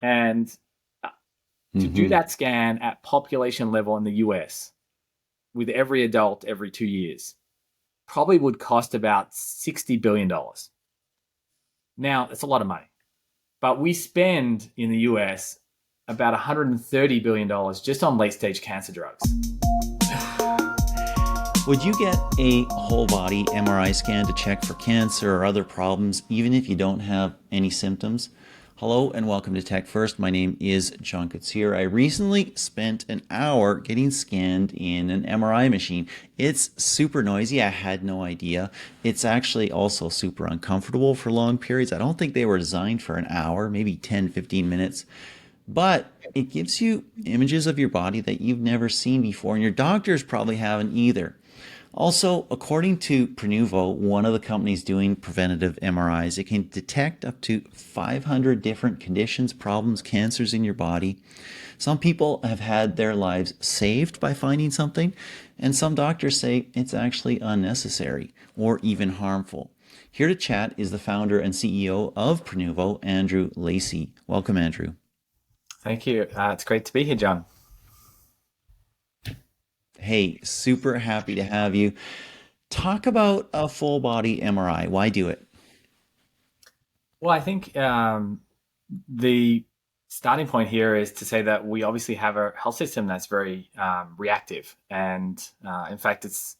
And to do Hmm. that scan at population level in the US with every adult every 2 years probably would cost about $60 billion. Now, that's a lot of money, but we spend in the US about $130 billion just on late stage cancer drugs. Would you get a whole body MRI scan to check for cancer or other problems, even if you don't have any symptoms? Hello and welcome to Tech First. My name is John Koetsier. I recently spent an hour getting scanned in an MRI machine. It's super noisy. I had no idea. It's actually also super uncomfortable for long periods. I don't think they were designed for an hour, maybe 10, 15 minutes. But it gives you images of your body that you've never seen before, and your doctors probably haven't either. Also, according to Prenuvo, one of the companies doing preventative MRIs, it can detect up to 500 different conditions, problems, cancers in your body. Some people have had their lives saved by finding something, and some doctors say it's actually unnecessary or even harmful. Here to chat is the founder and CEO of Prenuvo, Andrew Lacey. Welcome, Andrew. Thank you. It's great to be here, John. Hey, super happy to have you. Talk about a full body MRI. Why do it? Well, I think the starting point here is to say that we obviously have a health system that's very reactive. And in fact, it's,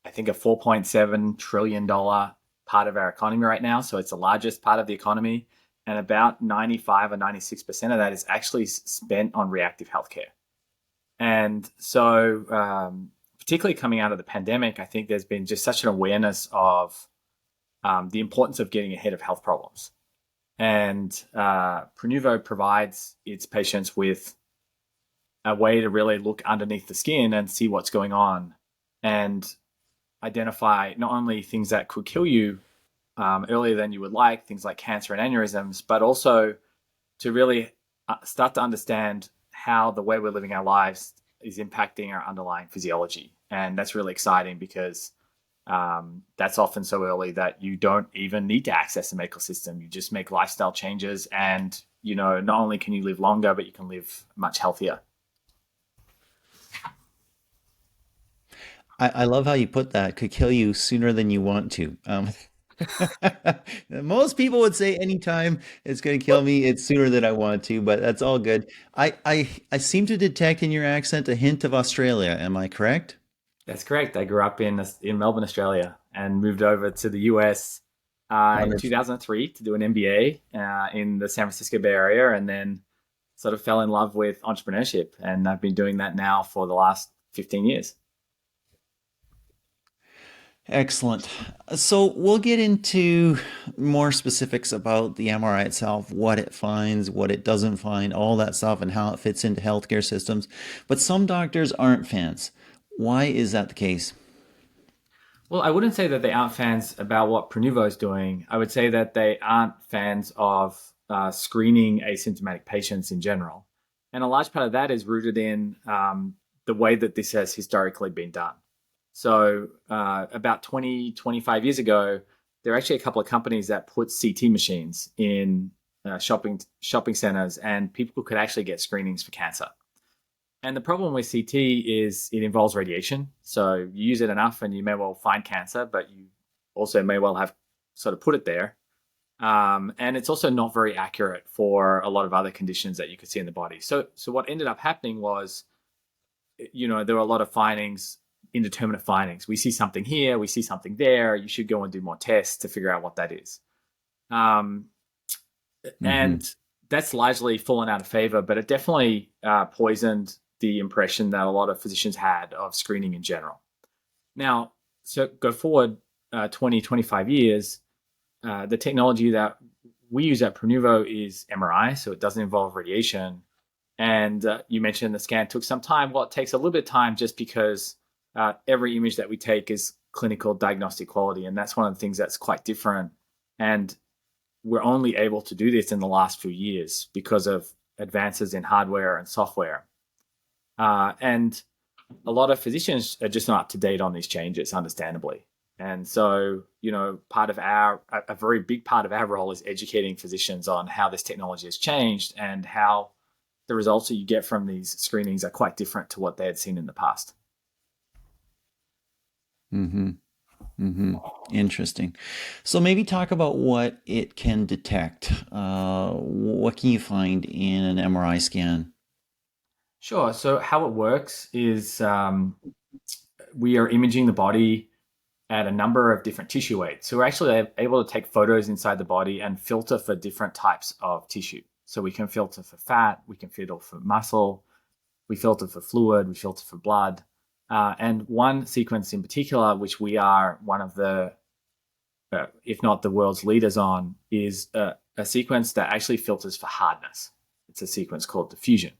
I think, a $4.7 trillion part of our economy right now. So it's the largest part of the economy. And about 95 or 96% of that is actually spent on reactive healthcare. And so, particularly coming out of the pandemic, I think there's been just such an awareness of the importance of getting ahead of health problems. And Prenuvo provides its patients with a way to really look underneath the skin and see what's going on and identify not only things that could kill you earlier than you would like, things like cancer and aneurysms, but also to really start to understand how the way we're living our lives is impacting our underlying physiology. And that's really exciting because that's often so early that you don't even need to access the medical system. You just make lifestyle changes, and not only can you live longer, but you can live much healthier. I love how you put that. Could kill you sooner than you want to. Most people would say anytime it's going to kill me, it's sooner than I want to, but that's all good. I seem to detect in your accent a hint of Australia. Am I correct? That's correct. I grew up in Melbourne, Australia, and moved over to the US in Wonderful. 2003 to do an MBA in the San Francisco Bay Area, and then sort of fell in love with entrepreneurship. And I've been doing that now for the last 15 years. Excellent. So we'll get into more specifics about the MRI itself, what it finds, what it doesn't find, all that stuff, and how it fits into healthcare systems. But some doctors aren't fans. Why is that the case? Well, I wouldn't say that they aren't fans about what Prenuvo is doing. I would say that they aren't fans of screening asymptomatic patients in general. And a large part of that is rooted in the way that this has historically been done. So, about 20, 25 years ago, there are actually a couple of companies that put CT machines in shopping centers, and people could actually get screenings for cancer. And the problem with CT is it involves radiation. So you use it enough and you may well find cancer, but you also may well have sort of put it there. And it's also not very accurate for a lot of other conditions that you could see in the body. So what ended up happening was, there were a lot of findings, indeterminate findings. We see something here, we see something there. You should go and do more tests to figure out what that is. Um, Hmm. and that's largely fallen out of favor, but it definitely poisoned the impression that a lot of physicians had of screening in general. Now, so go forward 20, 25 years, the technology that we use at Prenuvo is MRI, so it doesn't involve radiation. And you mentioned the scan took some time. Well, it takes a little bit of time just because every image that we take is clinical diagnostic quality. And that's one of the things that's quite different. And we're only able to do this in the last few years because of advances in hardware and software. And a lot of physicians are just not up to date on these changes, understandably. And so, a very big part of our role is educating physicians on how this technology has changed and how the results that you get from these screenings are quite different to what they had seen in the past. Mm-hmm. Mm-hmm. Interesting. So maybe talk about what it can detect. What can you find in an MRI scan? Sure. So, how it works is we are imaging the body at a number of different tissue weights. So, we're actually able to take photos inside the body and filter for different types of tissue. So, we can filter for fat, we can filter for muscle, we filter for fluid, we filter for blood. And one sequence in particular, which we are one of the, if not the world's leaders on, is a sequence that actually filters for hardness. It's a sequence called diffusion.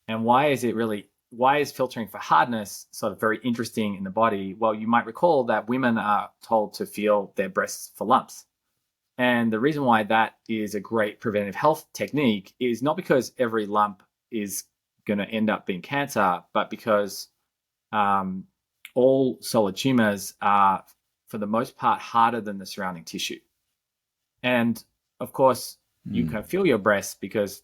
And why is filtering for hardness sort of very interesting in the body? Well, you might recall that women are told to feel their breasts for lumps. And the reason why that is a great preventive health technique is not because every lump is going to end up being cancer, but because um, all solid tumors are, for the most part, harder than the surrounding tissue. And of course, you Mm. can feel your breasts because,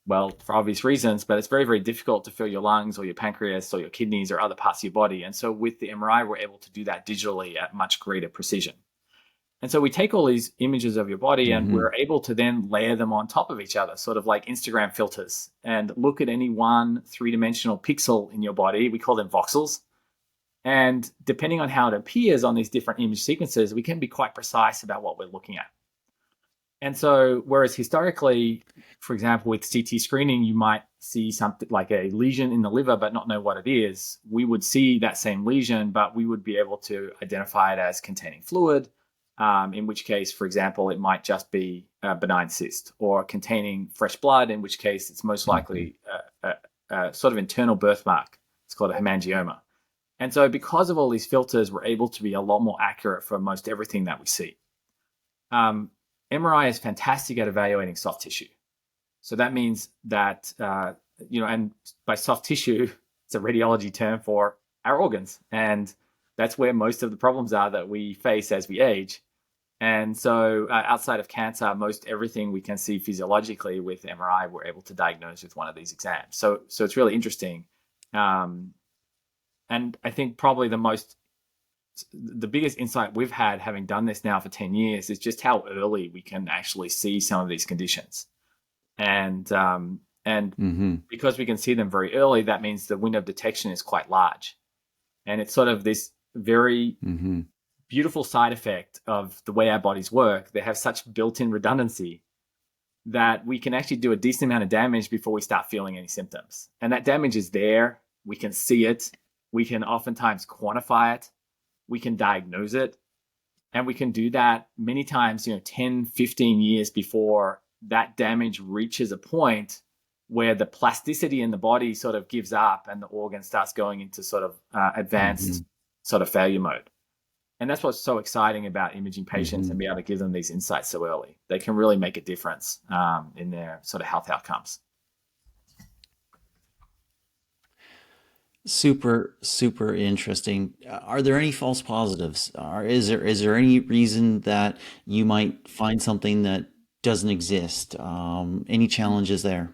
well, for obvious reasons, but it's very, very difficult to feel your lungs or your pancreas or your kidneys or other parts of your body. And so with the MRI, we're able to do that digitally at much greater precision. And so we take all these images of your body and Mm-hmm. we're able to then layer them on top of each other, sort of like Instagram filters, and look at any one three-dimensional pixel in your body. We call them voxels. And depending on how it appears on these different image sequences, we can be quite precise about what we're looking at. And so, whereas historically, for example, with CT screening, you might see something like a lesion in the liver, but not know what it is. We would see that same lesion, but we would be able to identify it as containing fluid, in which case, for example, it might just be a benign cyst, or containing fresh blood, in which case it's most Mm-hmm. likely a sort of internal birthmark. It's called a hemangioma. And so, because of all these filters, we're able to be a lot more accurate for most everything that we see. Um, MRI is fantastic at evaluating soft tissue. So that means that, and by soft tissue, it's a radiology term for our organs. And that's where most of the problems are that we face as we age. And so, outside of cancer, most everything we can see physiologically with MRI, we're able to diagnose with one of these exams. So it's really interesting. Um, and I think probably the biggest insight we've had having done this now for 10 years is just how early we can actually see some of these conditions. And Mm-hmm. because we can see them very early, that means the window of detection is quite large. And it's sort of this very Mm-hmm. beautiful side effect of the way our bodies work. They have such built-in redundancy that we can actually do a decent amount of damage before we start feeling any symptoms. And that damage is there. We can see it. We can oftentimes quantify it. We can diagnose it. And we can do that many times, 10, 15 years before that damage reaches a point where the plasticity in the body sort of gives up and the organ starts going into sort of Mm-hmm. advanced sort of failure mode. And that's what's so exciting about imaging patients Mm-hmm. and be able to give them these insights so early. They can really make a difference in their sort of health outcomes. Super, super interesting. Are there any false positives? Is there any reason that you might find something that doesn't exist? Any challenges there?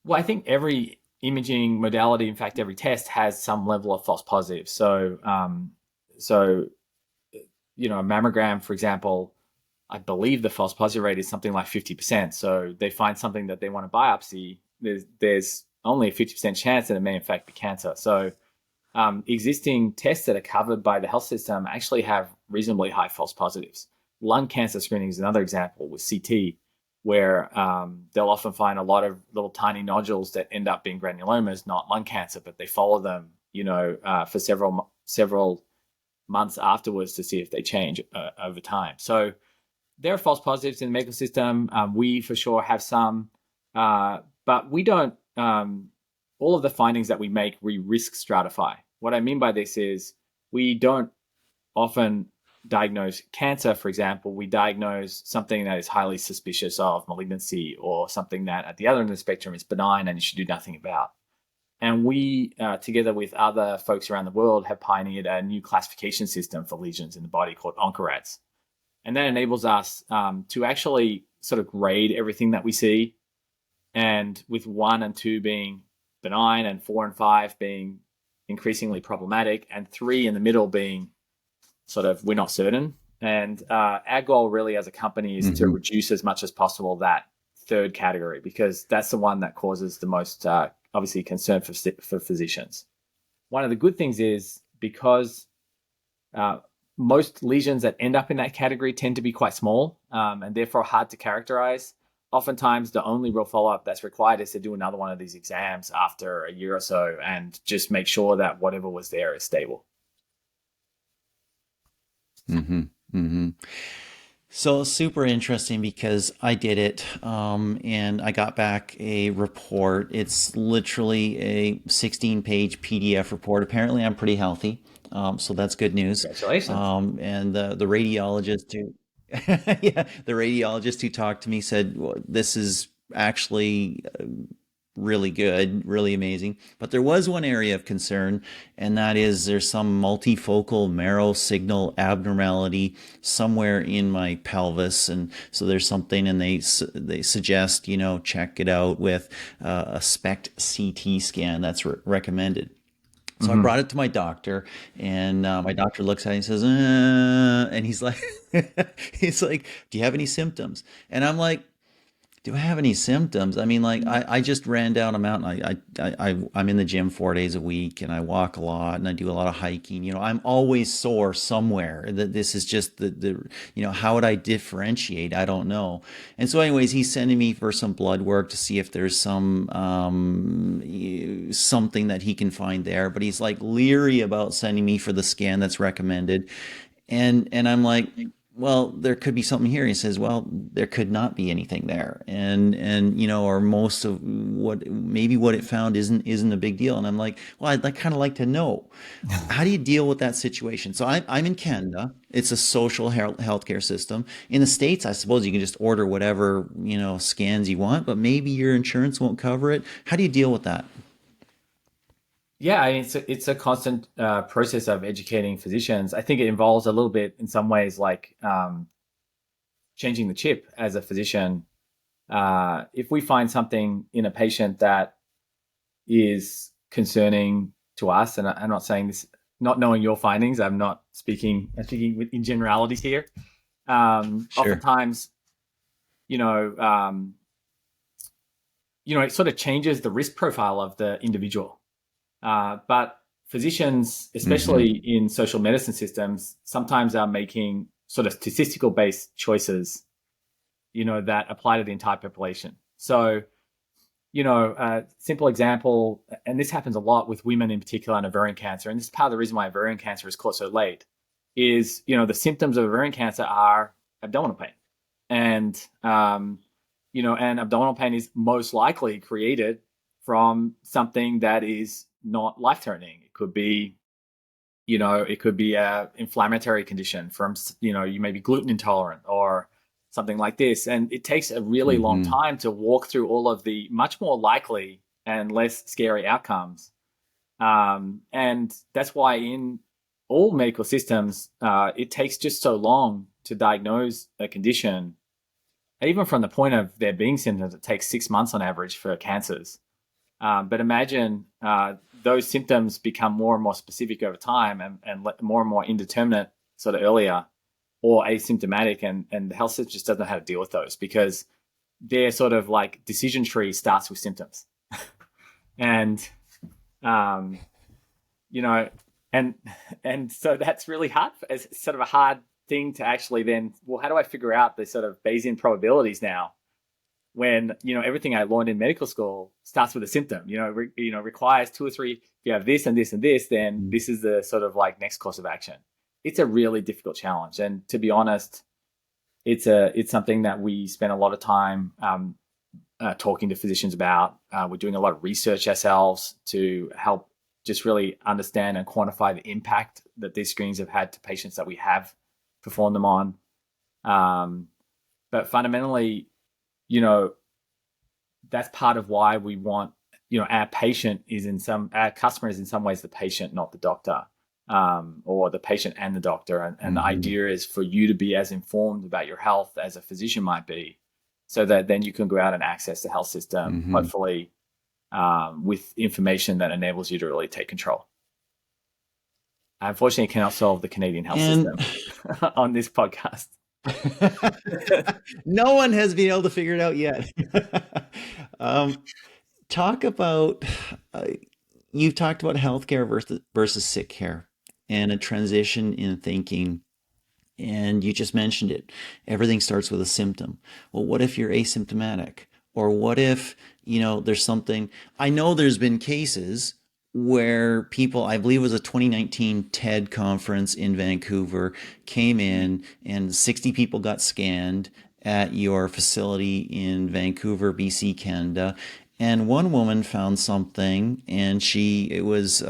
Well, I think every imaging modality, in fact, every test has some level of false positive. So a mammogram, for example, I believe the false positive rate is something like 50%. So they find something that they want to biopsy, there's only a 50% chance that it may in fact be cancer. So existing tests that are covered by the health system actually have reasonably high false positives. Lung cancer screening is another example with CT, where they'll often find a lot of little tiny nodules that end up being granulomas, not lung cancer, but they follow them, for several months afterwards to see if they change over time. So there are false positives in the medical system. We for sure have some, but we don't. All of the findings that we make, we risk stratify. What I mean by this is we don't often diagnose cancer, for example. We diagnose something that is highly suspicious of malignancy or something that at the other end of the spectrum is benign and you should do nothing about. And we, together with other folks around the world, have pioneered a new classification system for lesions in the body called OncoRADS. And that enables us to actually sort of grade everything that we see. And with 1 and 2 being benign, and 4 and 5 being increasingly problematic, and 3 in the middle being sort of we're not certain. And our goal really as a company is to reduce as much as possible that third category, because that's the one that causes the most obviously concern for physicians. One of the good things is because most lesions that end up in that category tend to be quite small and therefore hard to characterize. Oftentimes, the only real follow-up that's required is to do another one of these exams after a year or so and just make sure that whatever was there is stable. Mm-hmm. Mm-hmm. So super interesting because I did it and I got back a report. It's literally a 16-page PDF report. Apparently, I'm pretty healthy, so that's good news. Congratulations. And the radiologist who, yeah, the radiologist who talked to me said, well, "This is actually really good, really amazing." But there was one area of concern, and that is there's some multifocal marrow signal abnormality somewhere in my pelvis, and so there's something, and they suggest check it out with a SPECT CT scan that's recommended. So I Mm-hmm. brought it to my doctor, and my doctor looks at it and says, and he's like, he's like, "Do you have any symptoms?" And I'm like, do I have any symptoms? I mean, like I just ran down a mountain. I'm in the gym 4 days a week, and I walk a lot, and I do a lot of hiking. I'm always sore somewhere. That this is just how would I differentiate? I don't know. And so, anyways, he's sending me for some blood work to see if there's something that he can find there. But he's like leery about sending me for the scan that's recommended, and I'm like, well, there could be something here. He says, well, there could not be anything there, and or most of what it found isn't a big deal. And I'm like, well, I'd kind of like to know, how do you deal with that situation? So I'm in Canada. It's a social healthcare system. In the States, I suppose you can just order whatever scans you want, but maybe your insurance won't cover it. How do you deal with that? Yeah, I mean, it's a constant process of educating physicians. I think it involves a little bit in some ways like changing the chip as a physician. If we find something in a patient that is concerning to us, and I'm not saying this, not knowing your findings, I'm speaking in generalities here. Sure. Oftentimes, you know, um, it sort of changes the risk profile of the individual. But physicians, Mm-hmm. especially in social medicine systems, sometimes are making sort of statistical based choices, that apply to the entire population. So, a simple example, and this happens a lot with women in particular in ovarian cancer, and this is part of the reason why ovarian cancer is caught so late, is, the symptoms of ovarian cancer are abdominal pain. And, and abdominal pain is most likely created from something that is not life threatening. It could be a inflammatory condition from, you may be gluten intolerant or something like this. And it takes a really long Mm-hmm. time to walk through all of the much more likely and less scary outcomes. And that's why in all medical systems, it takes just so long to diagnose a condition. Even from the point of there being symptoms, it takes 6 months on average for cancers. But imagine those symptoms become more and more specific over time, and more and more indeterminate sort of earlier, or asymptomatic, and the health system just doesn't know how to deal with those, because their sort of like decision tree starts with symptoms. And um, you know, and so that's really hard. It's sort of a hard thing to actually then. Well, how do I figure out the sort of Bayesian probabilities now? When everything I learned in medical school starts with a symptom. Requires two or three. If you have this and this and this, then this is the sort of like next course of action. It's a really difficult challenge, and to be honest, it's something that we spend a lot of time talking to physicians about. We're doing a lot of research ourselves to help just really understand and quantify the impact that these screenings have had to patients that we have performed them on. But fundamentally, you know, that's part of why we want our customer is in some ways the patient, not the doctor, or the patient and the doctor. And the Hmm. idea is for you to be as informed about your health as a physician might be, so that then you can go out and access the health system, Hmm. hopefully, with information that enables you to really take control. I unfortunately cannot solve the Canadian health And system on this podcast. no one has been able to figure it out yet. um, talk about uh, you've talked about healthcare versus sick care and a transition in thinking. And you just mentioned it. Everything starts with a symptom. Well, what if you're asymptomatic? Or what if, there's something. I know there's been cases where people, I believe it was a 2019 TED conference in Vancouver, came in and 60 people got scanned at your facility in Vancouver, BC, Canada. And one woman found something, and it was,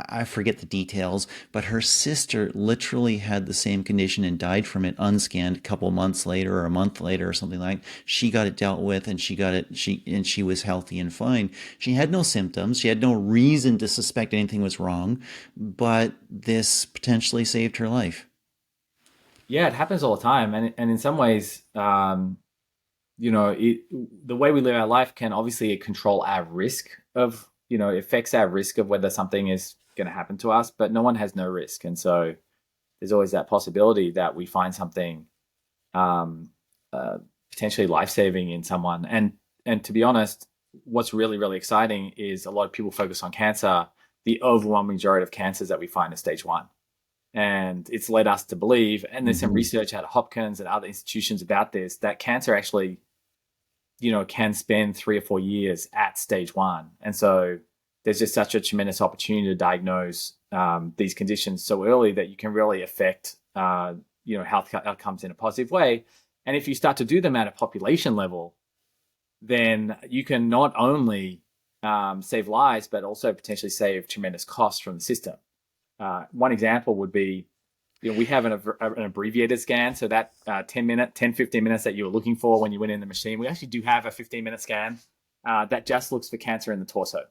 I forget the details, but her sister literally had the same condition and died from it unscanned a couple months later or a month later or something like. She got it dealt with, and she was healthy and fine. She had no symptoms. She had no reason to suspect anything was wrong, but this potentially saved her life. Yeah, it happens all the time, and in some ways, the way we live our life can obviously control our risk of, affects our risk of whether something is going to happen to us, but no one has no risk. And so there's always that possibility that we find something um, uh, potentially life-saving in someone. And to be honest, what's really, really exciting is a lot of people focus on cancer. The overwhelming majority of cancers that we find are stage one. And it's led us to believe, and there's some Hmm. research out of Hopkins and other institutions about this, that cancer actually can spend 3 or 4 years at stage one. And so there's just such a tremendous opportunity to diagnose these conditions so early that you can really affect, health outcomes in a positive way. And if you start to do them at a population level, then you can not only save lives, but also potentially save tremendous costs from the system. One example would be, we have an abbreviated scan. So that 15 minutes that you were looking for when you went in the machine, we actually do have a 15-minute scan that just looks for cancer in the torso.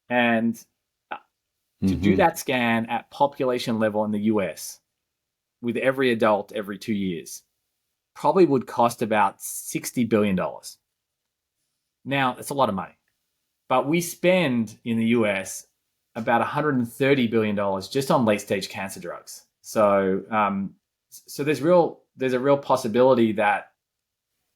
And uh, to do Hmm. that scan at population level in the US with every adult every 2 years probably would cost about $60 billion. Now, that's a lot of money, but we spend in the US about $130 billion just on late stage cancer drugs. So there's a real possibility that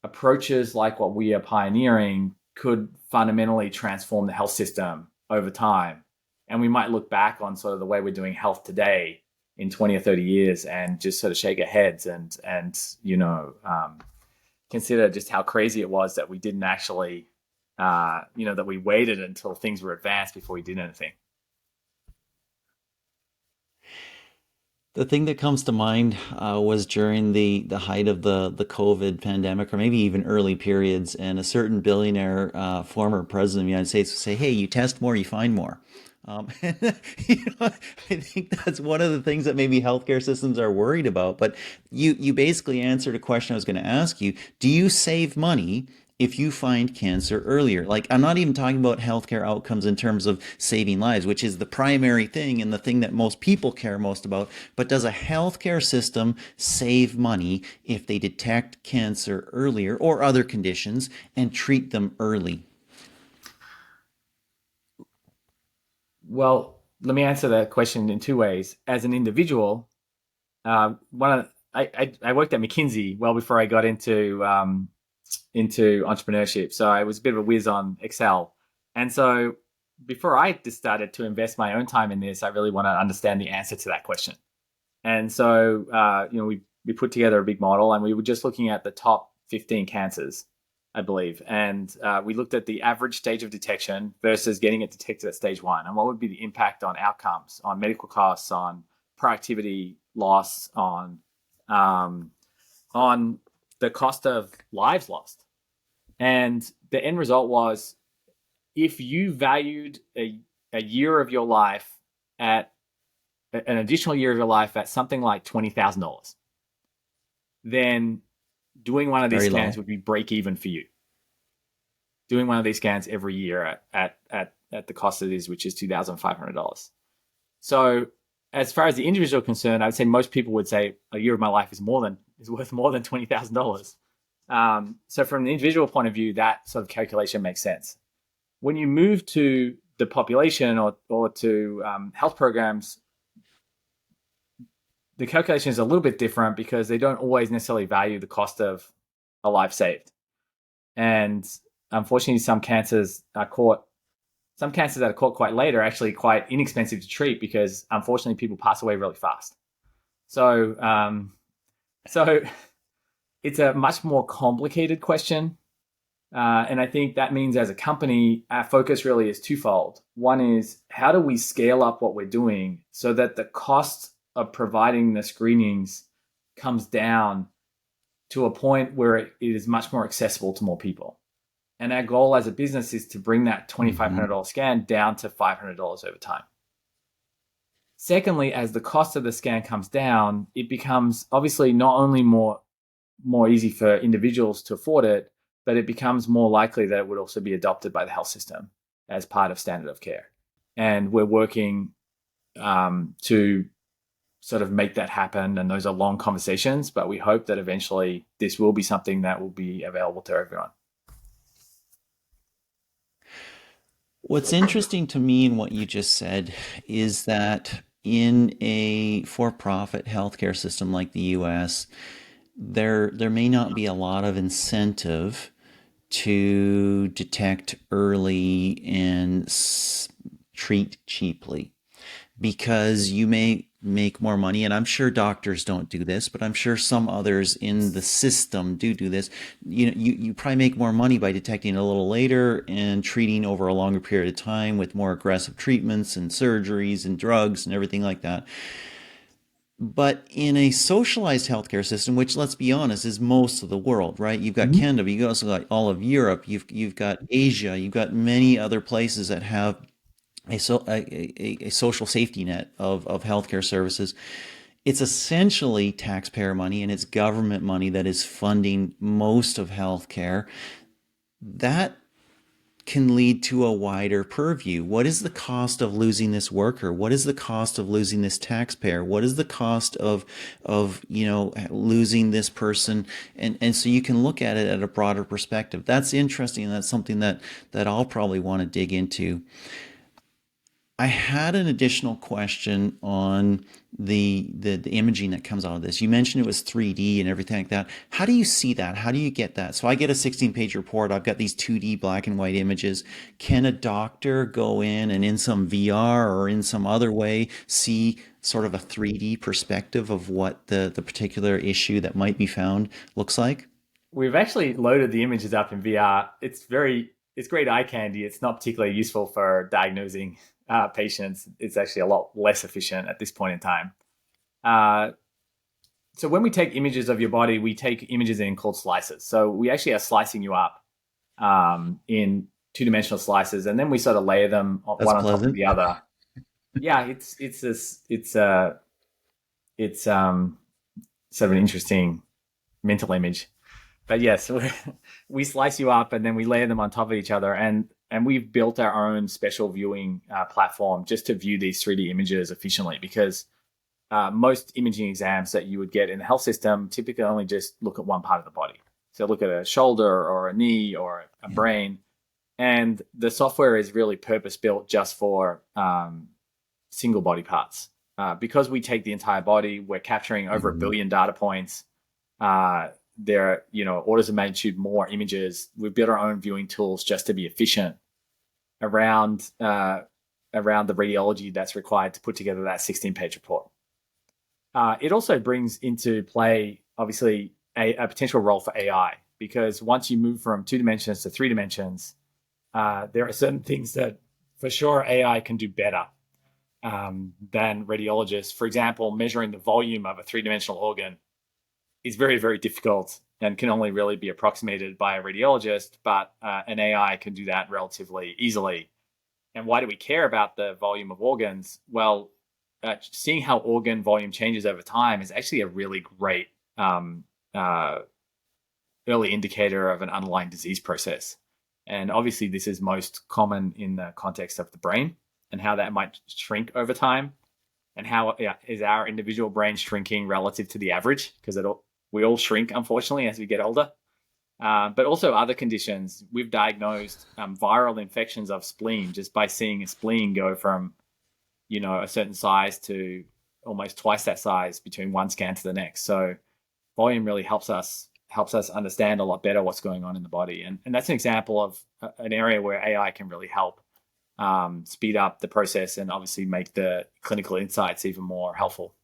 approaches like what we are pioneering could fundamentally transform the health system over time. And we might look back on sort of the way we're doing health today in 20 or 30 years and just sort of shake our heads and consider just how crazy it was that we didn't actually, that we waited until things were advanced before we did anything. The thing that comes to mind was during the height of the COVID pandemic, or maybe even early periods, and a certain billionaire, former president of the United States, would say, "Hey, you test more, you find more." I think that's one of the things that maybe healthcare systems are worried about. But you basically answered a question I was going to ask you. Do you save money if you find cancer earlier? Like, I'm not even talking about healthcare outcomes in terms of saving lives, which is the primary thing and the thing that most people care most about. But does a healthcare system save money if they detect cancer earlier or other conditions and treat them early? Well, let me answer that question in two ways. As an individual, one of I worked at McKinsey well before I got into entrepreneurship. So I was a bit of a whiz on Excel. And so before I decided to invest my own time in this, I really want to understand the answer to that question. And so, we put together a big model and we were just looking at the top 15 cancers, I believe. And we looked at the average stage of detection versus getting it detected at stage one. And what would be the impact on outcomes, on medical costs, on productivity loss, um, on the cost of lives lost. And the end result was, if you valued a year of your life at an additional year of your life at something like $20,000, then doing one of these Very scans low. would be break even for you. doing one of these scans every year at the cost it is, which is $2,500. So as far as the individual concerned, I would say most people would say a year of my life is worth more than $20,000. So from an individual point of view, that sort of calculation makes sense. When you move to the population or to health programs, the calculation is a little bit different because they don't always necessarily value the cost of a life saved. And unfortunately, some cancers that are caught quite late are actually quite inexpensive to treat because unfortunately people pass away really fast. So it's a much more complicated question. And I think that means as a company, our focus really is twofold. One is how do we scale up what we're doing so that the cost of providing the screenings comes down to a point where it is much more accessible to more people. And our goal as a business is to bring that $2,500 scan down to $500 over time. Secondly, as the cost of the scan comes down, it becomes obviously not only more easy for individuals to afford it, but it becomes more likely that it would also be adopted by the health system as part of standard of care. And we're working to sort of make that happen. And those are long conversations, but we hope that eventually this will be something that will be available to everyone. What's interesting to me in what you just said is that in a for-profit healthcare system like the US, there may not be a lot of incentive to detect early and treat cheaply because you may make more money. And I'm sure doctors don't do this, but I'm sure some others in the system do this. You probably make more money by detecting a little later and treating over a longer period of time with more aggressive treatments and surgeries and drugs and everything like that. But in a socialized healthcare system, which let's be honest is most of the world, right? You've got Canada, you've also got all of Europe, you've got Asia, you've got many other places that have a social safety net of healthcare services. It's essentially taxpayer money and it's government money that is funding most of healthcare. That can lead to a wider purview. What is the cost of losing this worker? What is the cost of losing this taxpayer? What is the cost of losing this person? And so you can look at it at a broader perspective. That's interesting. That's something that I'll probably want to dig into. I had an additional question on the imaging that comes out of this. You mentioned it was 3D and everything like that. How do you see that? How do you get that? So I get a 16-page report. I've got these 2D black and white images. Can a doctor go in some VR or in some other way see sort of a 3D perspective of what the particular issue that might be found looks like? We've actually loaded the images up in VR. It's great eye candy. It's not particularly useful for diagnosing patients. It's actually a lot less efficient at this point in time. So when we take images of your body, we take images in called slices. So we actually are slicing you up in two-dimensional slices, and then we sort of layer them That's one on top of pleasant. the other. Yeah, it's sort of an interesting mental image. But yes, we slice you up and then we layer them on top of each other, and we've built our own special viewing platform just to view these 3D images efficiently, because most imaging exams that you would get in the health system typically only just look at one part of the body. So look at a shoulder or a knee or a brain, and the software is really purpose built just for single body parts. Because we take the entire body, we're capturing over a billion data points. There are, orders of magnitude more images. We've built our own viewing tools just to be efficient around the radiology that's required to put together that 16-page report. It also brings into play, obviously, a potential role for AI, because once you move from 2 dimensions to 3 dimensions, there are certain things that for sure AI can do better than radiologists. For example, measuring the volume of a 3-dimensional organ is very, very difficult and can only really be approximated by a radiologist, but an AI can do that relatively easily. And why do we care about the volume of organs? Well, seeing how organ volume changes over time is actually a really great early indicator of an underlying disease process. And obviously, this is most common in the context of the brain and how that might shrink over time, and how is our individual brain shrinking relative to the average, because we all shrink, unfortunately, as we get older. But also other conditions. We've diagnosed viral infections of spleen just by seeing a spleen go from, a certain size to almost twice that size between one scan to the next. So volume really helps us understand a lot better what's going on in the body, and that's an example of an area where AI can really help speed up the process and obviously make the clinical insights even more helpful.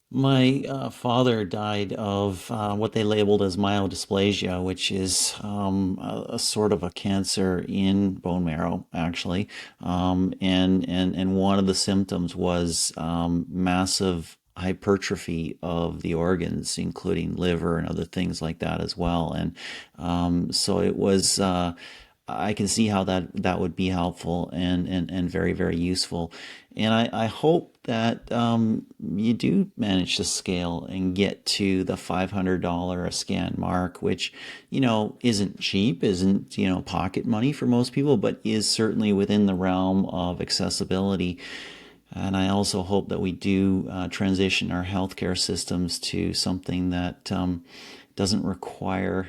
My father died of what they labeled as myelodysplasia, which is a sort of a cancer in bone marrow, actually. And one of the symptoms was massive hypertrophy of the organs, including liver and other things like that as well. And so it was. I can see how that would be helpful and very, very useful. And I hope that you do manage to scale and get to the $500 a scan mark, which, isn't cheap, isn't, pocket money for most people, but is certainly within the realm of accessibility. And I also hope that we do transition our healthcare systems to something that doesn't require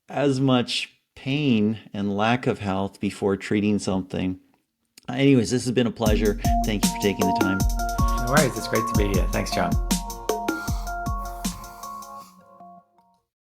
as much pain and lack of health before treating something. Anyways, this has been a pleasure. Thank you for taking the time. No worries. It's great to be here. Thanks, John.